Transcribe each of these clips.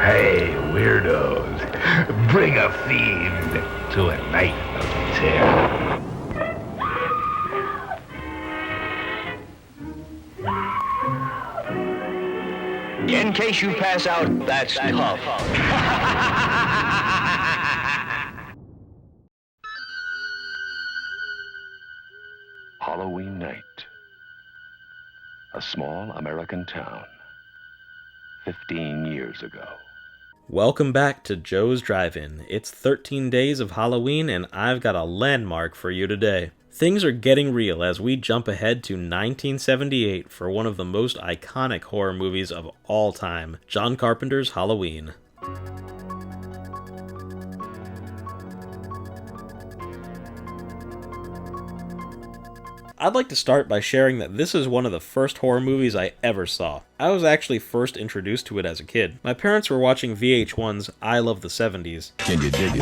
Hey, weirdos, bring a fiend to a night of terror. In case you pass out, that's tough. Halloween night. A small American town. 15 years ago. Welcome back to Joe's Drive-In. It's 13 days of Halloween and I've got a landmark for you today. Things are getting real as we jump ahead to 1978 for one of the most iconic horror movies of all time, John Carpenter's Halloween. I'd like to start by sharing that this is one of the first horror movies I ever saw. I was actually first introduced to it as a kid. My parents were watching VH1's I Love the 70s. Can you dig it?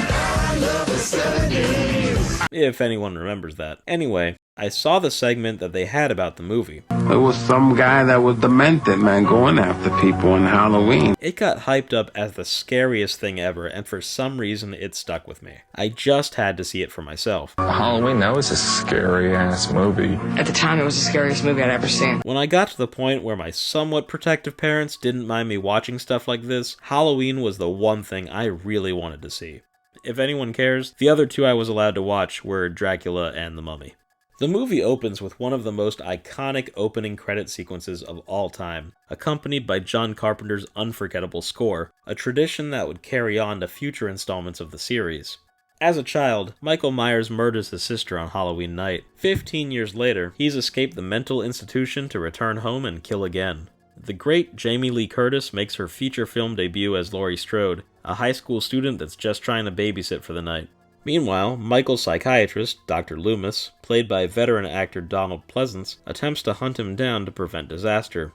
I love the 70s. If anyone remembers that. Anyway, I saw the segment that they had about the movie. There was some guy that was demented, man, going after people on Halloween. It got hyped up as the scariest thing ever, and for some reason it stuck with me. I just had to see it for myself. Halloween, that was a scary-ass movie. At the time, it was the scariest movie I'd ever seen. When I got to the point where my somewhat protective parents didn't mind me watching stuff like this, Halloween was the one thing I really wanted to see. If anyone cares, the other two I was allowed to watch were Dracula and The Mummy. The movie opens with one of the most iconic opening credit sequences of all time, accompanied by John Carpenter's unforgettable score, a tradition that would carry on to future installments of the series. As a child, Michael Myers murders his sister on Halloween night. 15 years later, he's escaped the mental institution to return home and kill again. The great Jamie Lee Curtis makes her feature film debut as Laurie Strode, a high school student that's just trying to babysit for the night. Meanwhile, Michael's psychiatrist, Dr. Loomis, played by veteran actor Donald Pleasance, attempts to hunt him down to prevent disaster.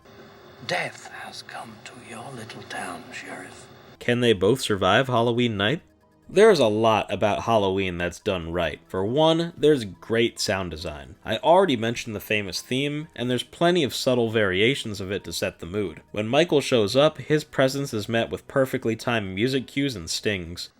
Death has come to your little town, Sheriff. Can they both survive Halloween night? There's a lot about Halloween that's done right. For one, there's great sound design. I already mentioned the famous theme, and there's plenty of subtle variations of it to set the mood. When Michael shows up, his presence is met with perfectly timed music cues and stings.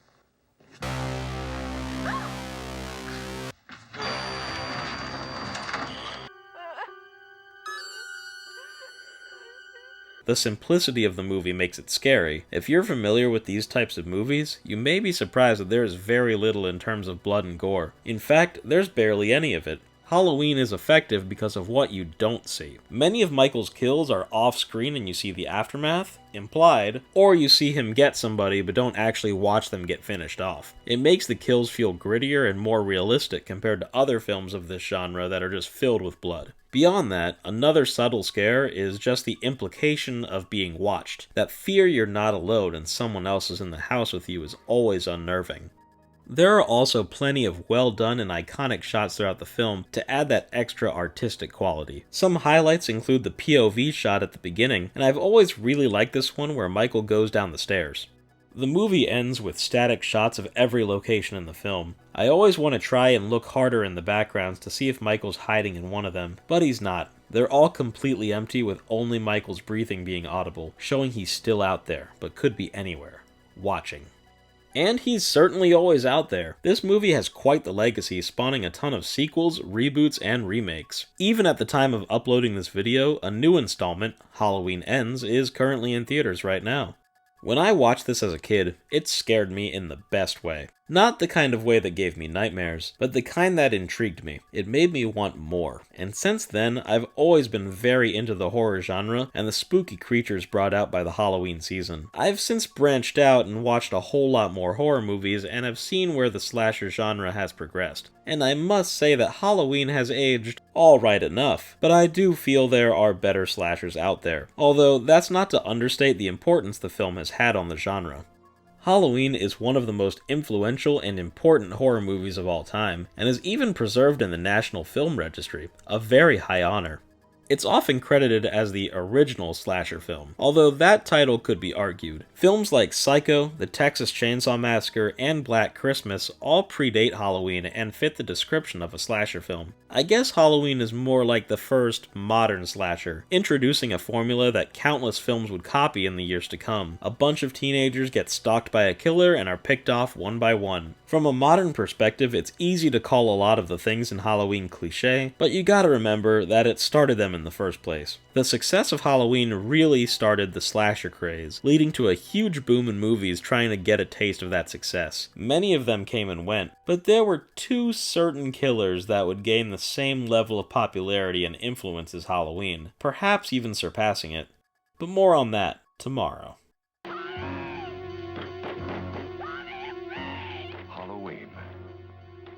The simplicity of the movie makes it scary. If you're familiar with these types of movies, you may be surprised that there is very little in terms of blood and gore. In fact, there's barely any of it. Halloween is effective because of what you don't see. Many of Michael's kills are off-screen and you see the aftermath, implied, or you see him get somebody but don't actually watch them get finished off. It makes the kills feel grittier and more realistic compared to other films of this genre that are just filled with blood. Beyond that, another subtle scare is just the implication of being watched. That fear you're not alone and someone else is in the house with you is always unnerving. There are also plenty of well-done and iconic shots throughout the film to add that extra artistic quality. Some highlights include the POV shot at the beginning, and I've always really liked this one where Michael goes down the stairs. The movie ends with static shots of every location in the film. I always want to try and look harder in the backgrounds to see if Michael's hiding in one of them, but he's not. They're all completely empty with only Michael's breathing being audible, showing he's still out there, but could be anywhere, watching. And he's certainly always out there. This movie has quite the legacy, spawning a ton of sequels, reboots, and remakes. Even at the time of uploading this video, a new installment, Halloween Ends, is currently in theaters right now. When I watched this as a kid, it scared me in the best way. Not the kind of way that gave me nightmares, but the kind that intrigued me. It made me want more. And since then, I've always been very into the horror genre and the spooky creatures brought out by the Halloween season. I've since branched out and watched a whole lot more horror movies and have seen where the slasher genre has progressed. And I must say that Halloween has aged alright enough, but I do feel there are better slashers out there. Although, that's not to understate the importance the film has had on the genre. Halloween is one of the most influential and important horror movies of all time, and is even preserved in the National Film Registry, a very high honor. It's often credited as the original slasher film, although that title could be argued. Films like Psycho, The Texas Chainsaw Massacre, and Black Christmas all predate Halloween and fit the description of a slasher film. I guess Halloween is more like the first modern slasher, introducing a formula that countless films would copy in the years to come. A bunch of teenagers get stalked by a killer and are picked off one by one. From a modern perspective, it's easy to call a lot of the things in Halloween cliché, but you gotta remember that it started them in the first place. The success of Halloween really started the slasher craze, leading to a huge boom in movies trying to get a taste of that success. Many of them came and went, but there were two certain killers that would gain the same level of popularity and influence as Halloween, perhaps even surpassing it. But more on that tomorrow. Halloween,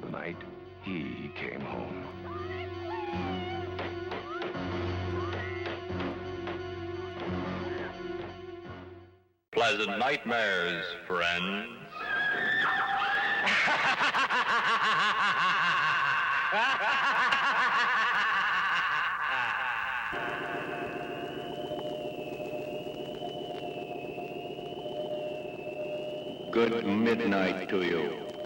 the night he came home. Pleasant nightmares, friends. Good midnight to you.